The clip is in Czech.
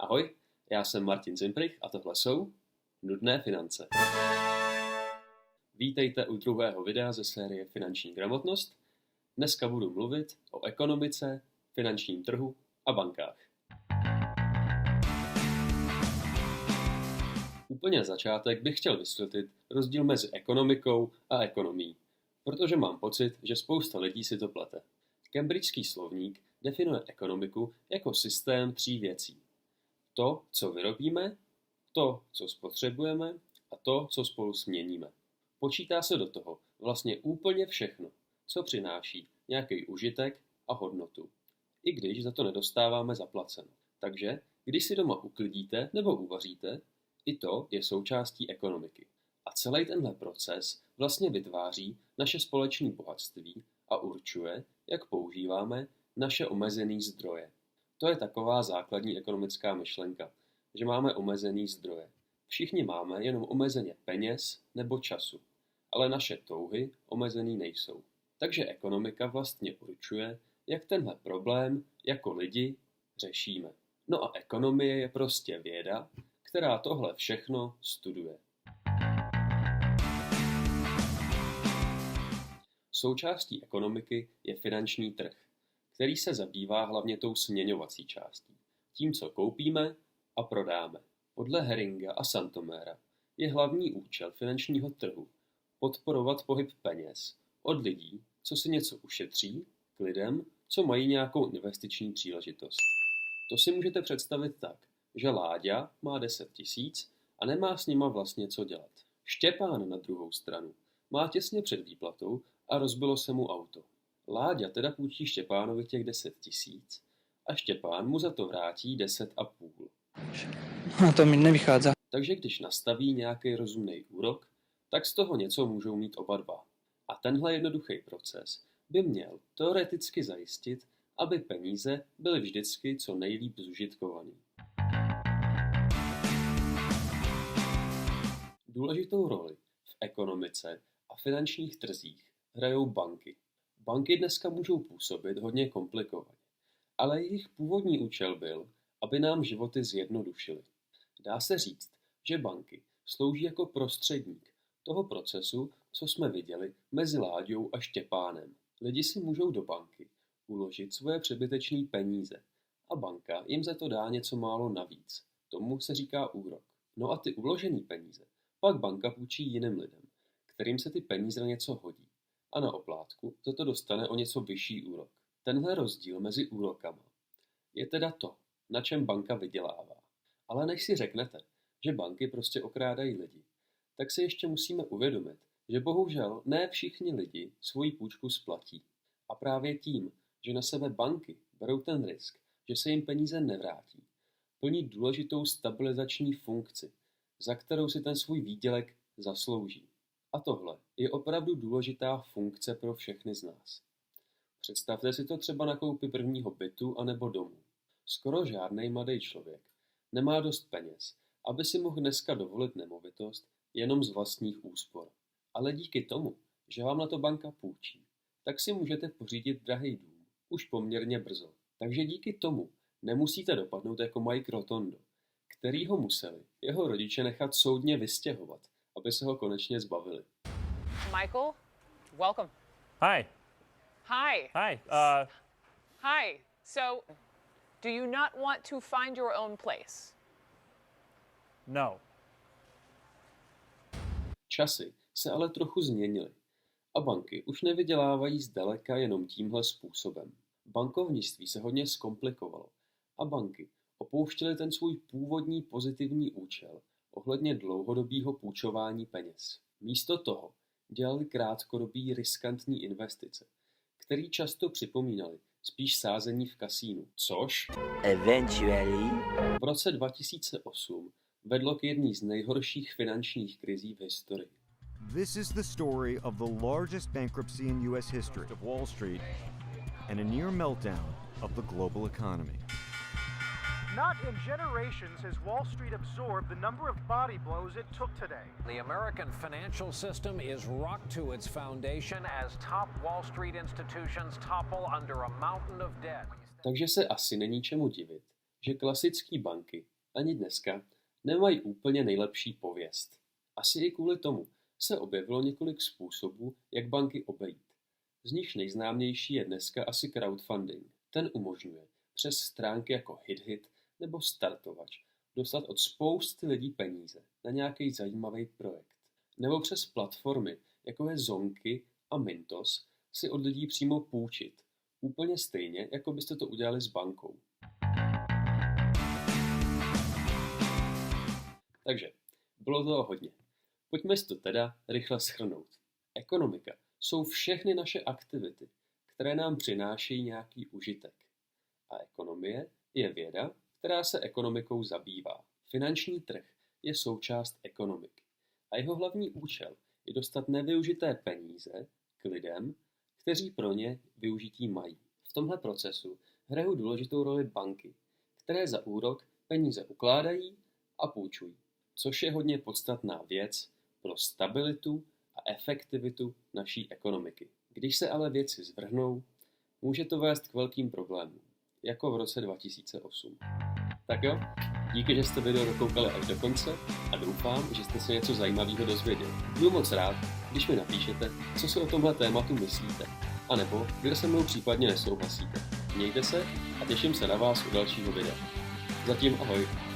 Ahoj, já jsem Martin Zimprich a tohle jsou Nudné finance. Vítejte u druhého videa ze série Finanční gramotnost. Dneska budu mluvit o ekonomice, finančním trhu a bankách. Úplně na začátek bych chtěl vysvětlit rozdíl mezi ekonomikou a ekonomií, protože mám pocit, že spousta lidí si to plete. Cambridgeský slovník definuje ekonomiku jako systém 3 věcí. To, co vyrobíme, to, co spotřebujeme a to, co spolu směníme. Počítá se do toho vlastně úplně všechno, co přináší nějaký užitek a hodnotu, i když za to nedostáváme zaplaceno. Takže, když si doma uklidíte nebo uvaříte, i to je součástí ekonomiky. A celý tenhle proces vlastně vytváří naše společné bohatství a určuje, jak používáme naše omezené zdroje. To je taková základní ekonomická myšlenka, že máme omezený zdroje. Všichni máme jenom omezeně peněz nebo času, ale naše touhy omezený nejsou. Takže ekonomika vlastně určuje, jak tenhle problém jako lidi řešíme. No a ekonomie je prostě věda, která tohle všechno studuje. Součástí ekonomiky je finanční trh, který se zabývá hlavně tou směňovací částí, tím, co koupíme a prodáme. Podle Heringa a Santomera je hlavní účel finančního trhu podporovat pohyb peněz od lidí, co si něco ušetří, k lidem, co mají nějakou investiční příležitost. To si můžete představit tak, že Láďa má 10 000 a nemá s nima vlastně co dělat. Štěpán na druhou stranu má těsně před výplatou a rozbilo se mu auto. Láďa teda půjčí Štěpánovi těch 10 000 a Štěpán mu za to vrátí 10,5. A to mi nevychádza. Takže když nastaví nějaký rozumný úrok, tak z toho něco můžou mít oba dva. A tenhle jednoduchý proces by měl teoreticky zajistit, aby peníze byly vždycky co nejlíp zužitkovaný. Důležitou roli v ekonomice a finančních trzích hrajou banky. Banky dneska můžou působit hodně komplikovaně, ale jejich původní účel byl, aby nám životy zjednodušily. Dá se říct, že banky slouží jako prostředník toho procesu, co jsme viděli mezi Láďou a Štěpánem. Lidi si můžou do banky uložit svoje přebytečné peníze a banka jim za to dá něco málo navíc. Tomu se říká úrok. No a ty uložené peníze pak banka půjčí jiným lidem, kterým se ty peníze na něco hodí. A na oplátku za to dostane o něco vyšší úrok. Tenhle rozdíl mezi úrokama je teda to, na čem banka vydělává. Ale než si řeknete, že banky prostě okrádají lidi, tak si ještě musíme uvědomit, že bohužel ne všichni lidi svoji půjčku splatí. A právě tím, že na sebe banky berou ten risk, že se jim peníze nevrátí, plní důležitou stabilizační funkci, za kterou si ten svůj výdělek zaslouží. A tohle je opravdu důležitá funkce pro všechny z nás. Představte si to třeba na koupi prvního bytu anebo domu. Skoro žádnej mladý člověk nemá dost peněz, aby si mohl dneska dovolit nemovitost jenom z vlastních úspor. Ale díky tomu, že vám na to banka půjčí, tak si můžete pořídit drahý dům už poměrně brzo. Takže díky tomu nemusíte dopadnout jako Mike Rotondo, který ho museli jeho rodiče nechat soudně vystěhovat, aby se ho konečně zbavili. Michael, welcome. Hi. Hi. Hi. Hi. So, do you not want to find your own place? No. Časy se ale trochu změnily a banky už nevydělávají zdaleka jenom tímhle způsobem. Bankovnictví se hodně zkomplikovalo a banky opouštěly ten svůj původní pozitivní účel ohledně dlouhodobého půjčování peněz. Místo toho dělali krátkodobý riskantní investice, které často připomínaly spíš sázení v kasínu, což v roce 2008 vedlo k jedné z nejhorších finančních krizí v historii. This is the story of the largest bankruptcy in US history of Wall Street and a near meltdown of the global economy. Not in generations has Wall Street absorbed the number of body blows it took today. The American financial system is rocked to its foundation as top Wall Street institutions topple under a mountain of debt. Takže se asi není čemu divit, že klasické banky ani dneska nemají úplně nejlepší pověst. Asi i kvůli tomu se objevilo několik způsobů, jak banky obejít. Z nich nejznámější je dneska asi crowdfunding. Ten umožňuje přes stránky jako HitHit nebo Startovač dostat od spousty lidí peníze na nějaký zajímavý projekt. Nebo přes platformy, jako je Zonky a Mintos, si od lidí přímo půjčit. Úplně stejně, jako byste to udělali s bankou. Takže, bylo toho hodně. Pojďme si to teda rychle shrnout. Ekonomika jsou všechny naše aktivity, které nám přinášejí nějaký užitek. A ekonomie je věda, která se ekonomikou zabývá. Finanční trh je součást ekonomiky. A jeho hlavní účel je dostat nevyužité peníze k lidem, kteří pro ně využití mají. V tomhle procesu hrajou důležitou roli banky, které za úrok peníze ukládají a půjčují, což je hodně podstatná věc pro stabilitu a efektivitu naší ekonomiky. Když se ale věci zvrhnou, může to vést k velkým problémům, jako v roce 2008. Tak jo, díky, že jste video dokoukali až do konce a doufám, že jste se něco zajímavého dozvěděli. Budu moc rád, když mi napíšete, co si o tomhle tématu myslíte, anebo kde se mnou případně nesouhlasíte. Mějte se a těším se na vás u dalšího videa. Zatím ahoj.